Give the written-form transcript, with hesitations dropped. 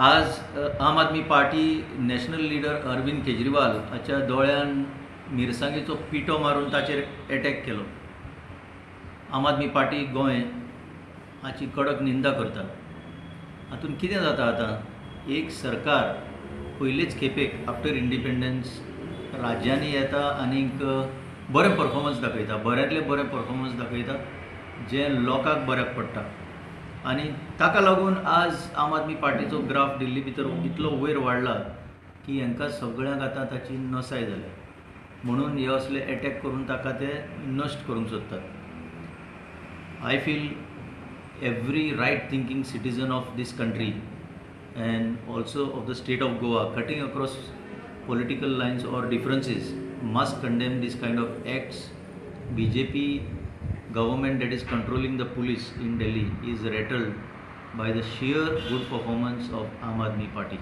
आज Aam Aadmi party national leader Arvind Kejriwal हाच्या दोळ्यान मिरसांगेचो पिठो मारून ताचेर अटॅक केलो. आम आदमी पार्टी गोंय हाची कडक निंदा करता. हातून कितें जाता आतां, एक सरकार पयलेच खेपेक आफ्टर इंडिपेंडन्स राज्यांनी येता आनीक बरें परफॉर्मन्स दाखयता, बऱ्यांतले बरें परफॉर्मन्स दाखयता जें लोकांक बऱ्याक पडटा. आनी ताका लागून आज आम आदमी पार्टीचो ग्राफ दिल्ली भितर इतलो वयर वाडला की हांकां सगळ्यांक आतां ताची नसाय जाल्या. म्हणून हे असले अटॅक करून ताका ते नश्ट करूंक सोदतात. I feel every right thinking citizen of this country and also of the state of Goa, cutting across political lines or differences, must condemn this kind of acts. BJP government that is controlling the police in Delhi is rattled by the sheer good performance of Aam Aadmi Party.